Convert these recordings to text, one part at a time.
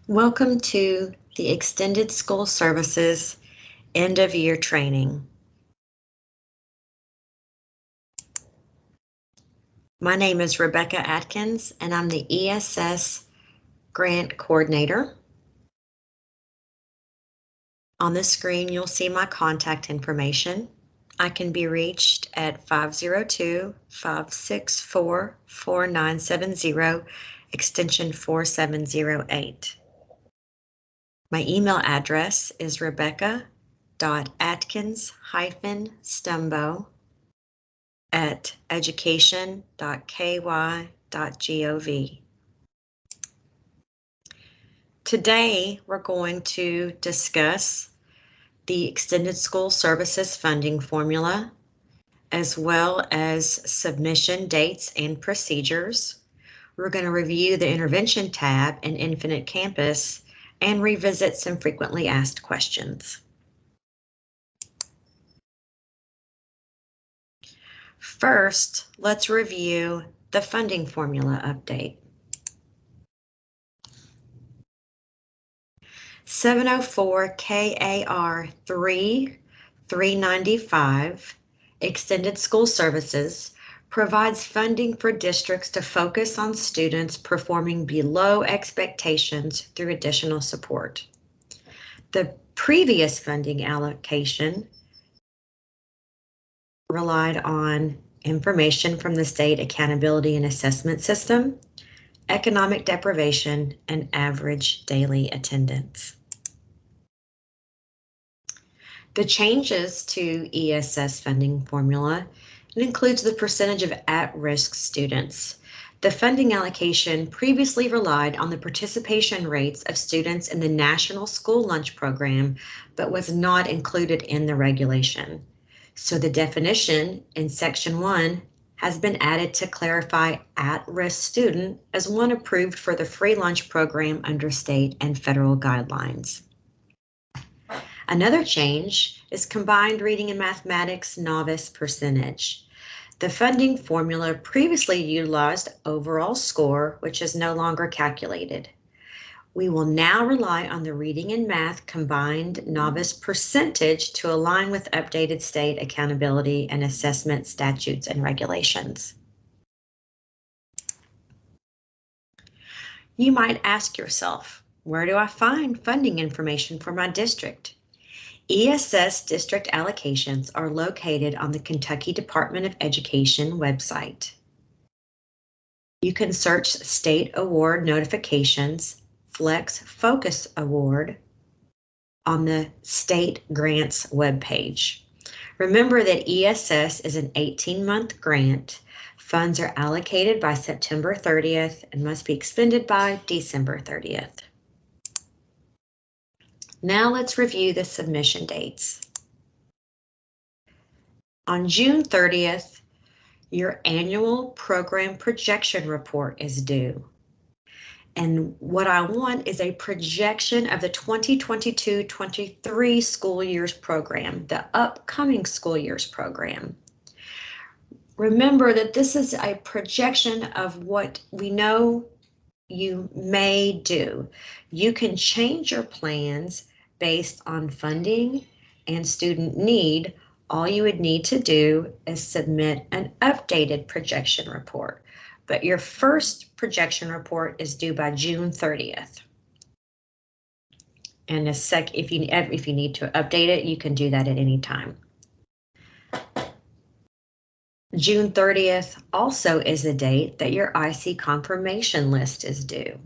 Welcome to the Extended School Services End of Year Training. My name is Rebecca Atkins and I'm the ESS Grant Coordinator. On the screen you'll see my contact information. I can be reached at 502-564-4970, extension 4708. My email address is rebecca.atkins-stumbo@education.ky.gov. Today, we're going to discuss the Extended School Services Funding Formula, as well as submission dates and procedures. We're going to review the Intervention tab in Infinite Campus and revisit some frequently asked questions. First, let's review the funding formula update. 704 KAR 395 Extended School Services provides funding for districts to focus on students performing below expectations through additional support. The previous funding allocation relied on information from the State Accountability and Assessment System, economic deprivation, and average daily attendance. The changes to ESS funding formula, it includes the percentage of at-risk students. The funding allocation previously relied on the participation rates of students in the National School Lunch Program, but was not included in the regulation. So the definition in Section 1 has been added to clarify at-risk student as one approved for the free lunch program under state and federal guidelines. Another change is combined reading and mathematics novice percentage. The funding formula previously utilized overall score, which is no longer calculated. We will now rely on the reading and math combined novice percentage to align with updated state accountability and assessment statutes and regulations. You might ask yourself, where do I find funding information for my district? ESS district allocations are located on the Kentucky Department of Education website. You can search state award notifications, Flex Focus Award on the state grants webpage. Remember that ESS is an 18-month grant. Funds are allocated by September 30th and must be expended by December 30th. Now let's review the submission dates. On June 30th, your annual program projection report is due. And what I want is a projection of the 2022-23 school year's program, the upcoming school year's program. Remember that this is a projection of what we know you may do. You can change your plans based on funding and student need. All you would need to do is submit an updated projection report, but your first projection report is due by June 30th. And if you need to update it, you can do that at any time. June 30th also is the date that your IC confirmation list is due.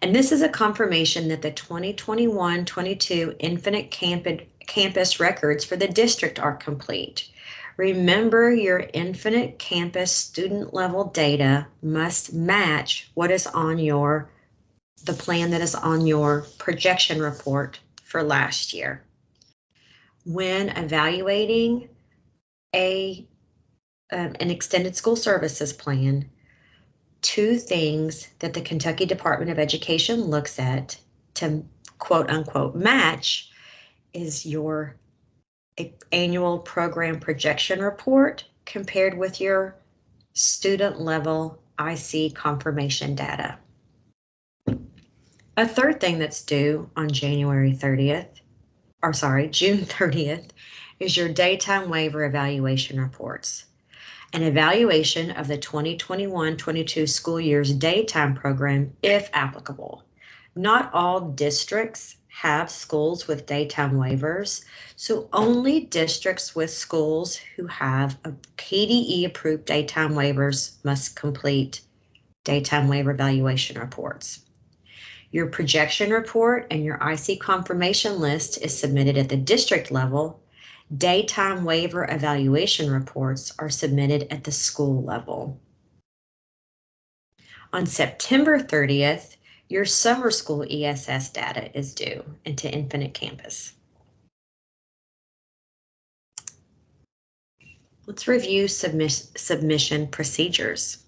And this is a confirmation that the 2021-22 Infinite Campus records for the district are complete. Remember, your Infinite Campus student level data must match what is on the plan that is on your projection report for last year. When evaluating an extended school services plan, two things that the Kentucky Department of Education looks at to quote unquote match is your annual program projection report compared with your student level IC confirmation data. A third thing that's due on June 30th, is your daytime waiver evaluation reports. An evaluation of the 2021-22 school year's daytime program, if applicable. Not all districts have schools with daytime waivers, so only districts with schools who have a KDE approved daytime waivers must complete daytime waiver evaluation reports. Your projection report and your IC confirmation list is submitted at the district level. Daytime waiver evaluation reports are submitted at the school level. On September 30th, your summer school ESS data is due into Infinite Campus. Let's review submission procedures.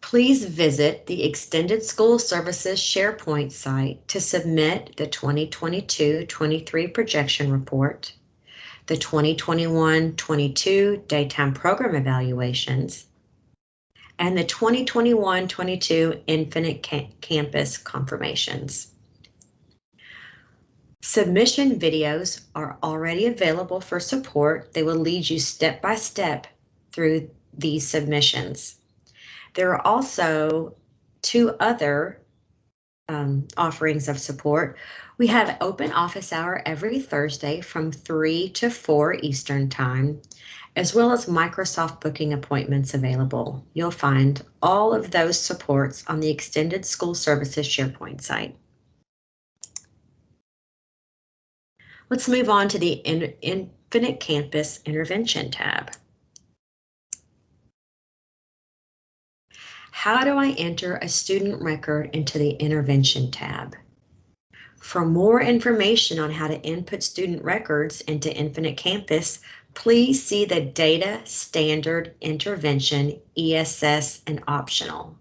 Please visit the Extended School Services SharePoint site to submit the 2022-23 projection report, the 2021-22 daytime program evaluations, and the 2021-22 Infinite Campus confirmations. Submission videos are already available for support. They will lead you step by step through these submissions. There are also two other offerings of support. We have open office hour every Thursday from 3 to 4 Eastern Time, as well as Microsoft booking appointments available. You'll find all of those supports on the Extended School Services SharePoint site. Let's move on to the Infinite Campus Intervention tab. How do I enter a student record into the Intervention tab? For more information on how to input student records into Infinite Campus, please see the Data Standard Intervention ESS and Optional.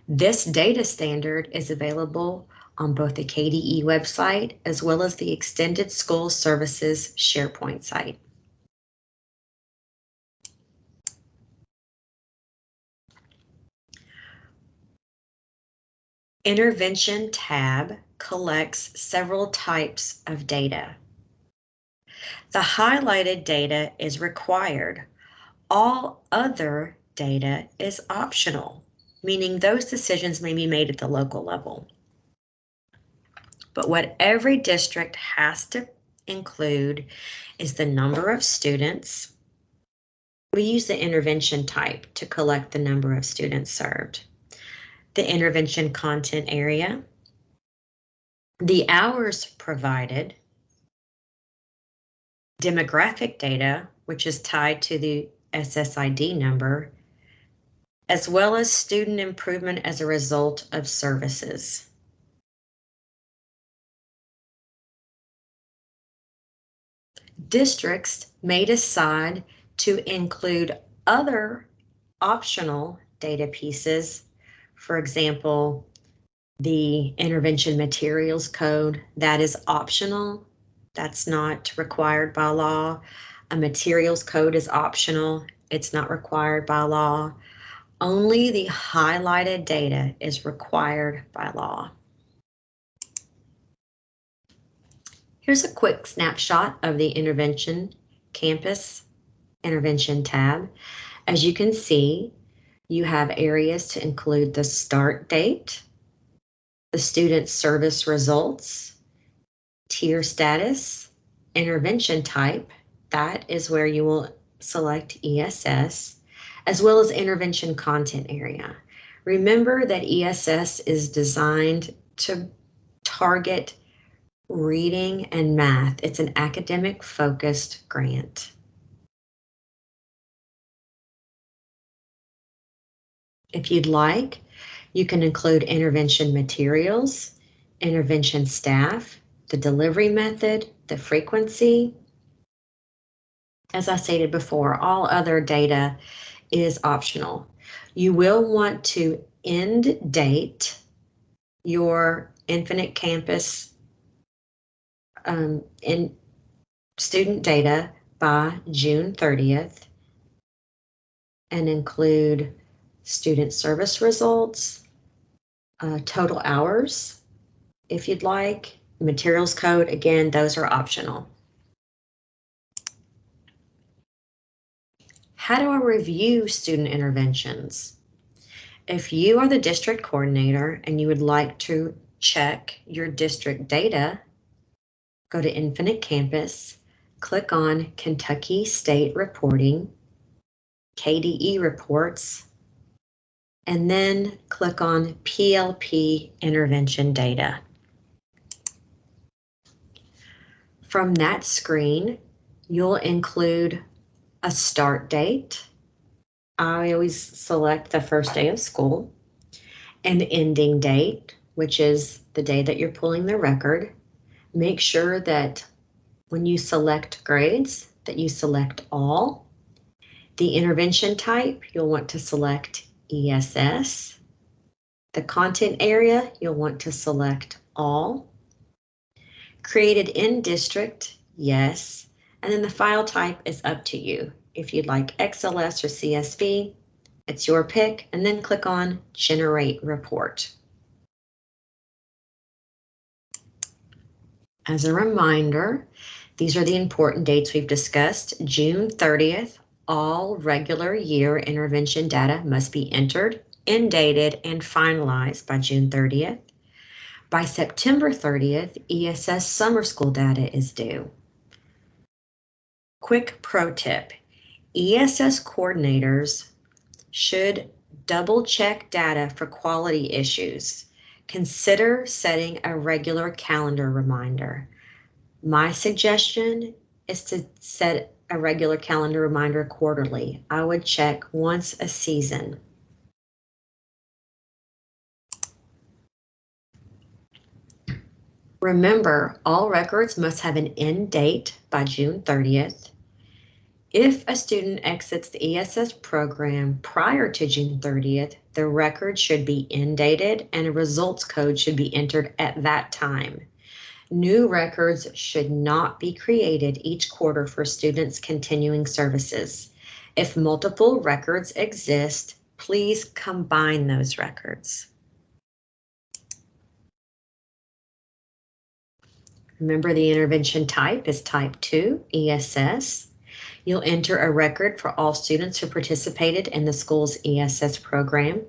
This data standard is available on both the KDE website as well as the Extended School Services SharePoint site. Intervention tab collects several types of data. The highlighted data is required. All other data is optional, meaning those decisions may be made at the local level. But what every district has to include is the number of students. We use the intervention type to collect the number of students served. The intervention content area, the hours provided, demographic data, which is tied to the SSID number, as well as student improvement as a result of services. Districts may decide to include other optional data pieces. For example, the intervention materials code, that is optional. That's not required by law. A materials code is optional. It's not required by law. Only the highlighted data is required by law. Here's a quick snapshot of the Intervention Campus Intervention tab. As you can see, you have areas to include the start date, the student service results, tier status, intervention type, that is where you will select ESS, as well as intervention content area. Remember that ESS is designed to target reading and math. It's an academic focused grant. If you'd like, you can include intervention materials, intervention staff, the delivery method, the frequency. As I stated before, all other data is optional. You will want to end date your Infinite Campus in student data by June 30th and include student service results, total hours, if you'd like. Materials code, again, those are optional. How do I review student interventions? If you are the district coordinator and you would like to check your district data, go to Infinite Campus, click on Kentucky State Reporting, KDE Reports, and then click on PLP Intervention Data. From that screen, you'll include a start date. I always select the first day of school, an ending date, which is the day that you're pulling the record. Make sure that when you select grades, that you select all. The intervention type, you'll want to select ESS. The content area, you'll want to select all. Created in district, yes. And then the file type is up to you. If you'd like XLS or CSV, it's your pick, and then click on Generate Report. As a reminder, these are the important dates we've discussed. June 30th, all regular year intervention data must be entered, dated, and finalized by June 30th. By September 30th, ESS summer school data is due. Quick pro tip, ESS coordinators should double check data for quality issues. Consider setting a regular calendar reminder. My suggestion is to set a regular calendar reminder quarterly. I would check once a season. Remember, all records must have an end date by June 30th. If a student exits the ESS program prior to June 30th, the record should be end dated and a results code should be entered at that time. New records should not be created each quarter for students continuing services. If multiple records exist, please combine those records. Remember, the intervention type is type 2, ESS. You'll enter a record for all students who participated in the school's ESS program.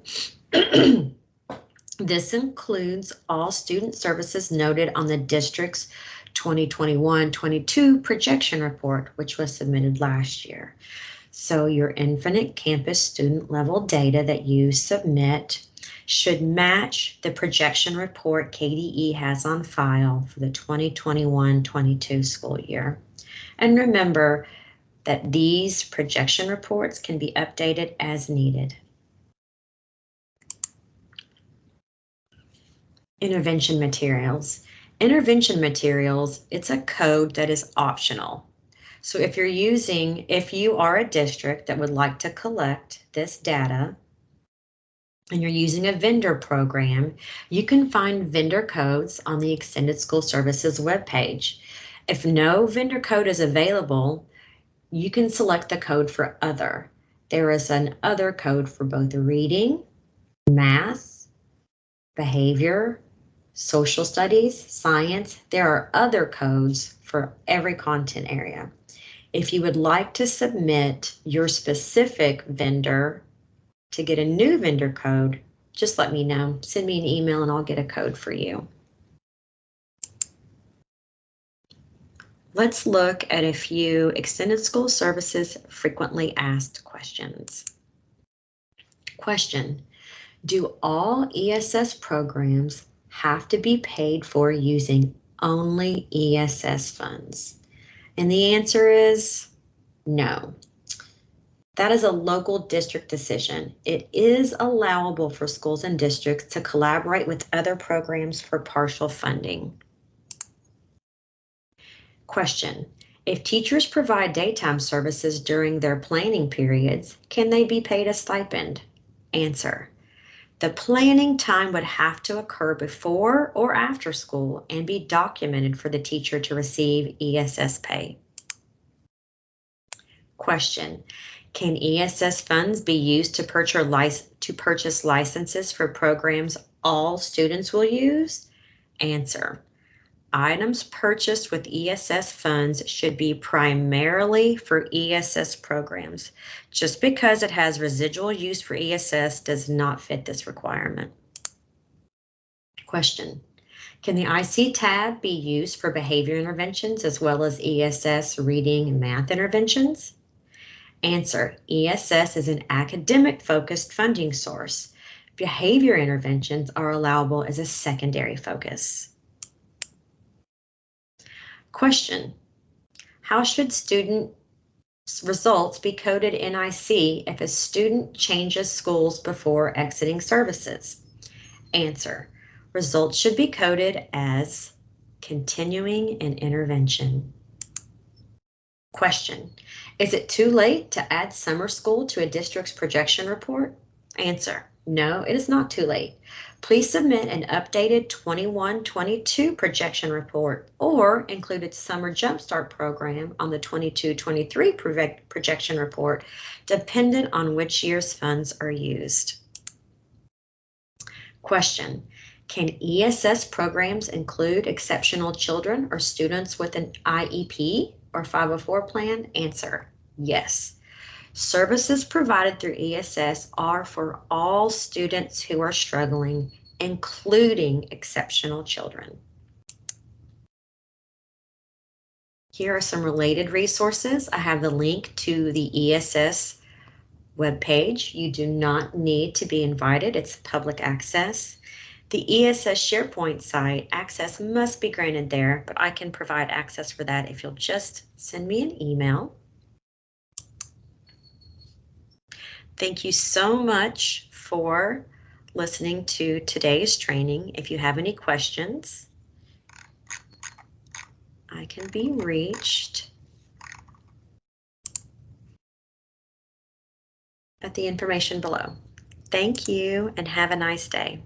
This includes all student services noted on the district's 2021-22 projection report, which was submitted last year. So your Infinite Campus student level data that you submit should match the projection report KDE has on file for the 2021-22 school year. And remember that these projection reports can be updated as needed. Intervention materials. Intervention materials, it's a code that is optional. So if you are a district that would like to collect this data and you're using a vendor program, you can find vendor codes on the Extended School Services webpage. If no vendor code is available, you can select the code for other. There is an other code for both reading, math, behavior, social studies, science. There are other codes for every content area. If you would like to submit your specific vendor to get a new vendor code, just let me know. Send me an email and I'll get a code for you. Let's look at a few Extended School Services frequently asked questions. Question: do all ESS programs have to be paid for using only ESS funds? And the answer is no. That is a local district decision. It is allowable for schools and districts to collaborate with other programs for partial funding. Question: if teachers provide daytime services during their planning periods, can they be paid a stipend? Answer: the planning time would have to occur before or after school and be documented for the teacher to receive ESS pay. Question: can ESS funds be used to purchase licenses for programs all students will use? Answer: items purchased with ESS funds should be primarily for ESS programs. Just because it has residual use for ESS does not fit this requirement. Question: can the IC tab be used for behavior interventions as well as ESS reading and math interventions? Answer: ESS is an academic-focused funding source. Behavior interventions are allowable as a secondary focus. Question: how should student results be coded in IC if a student changes schools before exiting services? Answer: results should be coded as continuing an intervention. Question: is it too late to add summer school to a district's projection report? Answer: no, it is not too late. Please submit an updated 21-22 projection report or include a summer jumpstart program on the 22-23 projection report, dependent on which year's funds are used. Question: can ESS programs include exceptional children or students with an IEP or 504 plan? Answer: yes. Services provided through ESS are for all students who are struggling, including exceptional children. Here are some related resources. I have the link to the ESS webpage. You do not need to be invited. It's public access. The ESS SharePoint site, access must be granted there, but I can provide access for that if you'll just send me an email. Thank you so much for listening to today's training. If you have any questions, I can be reached at the information below. Thank you and have a nice day.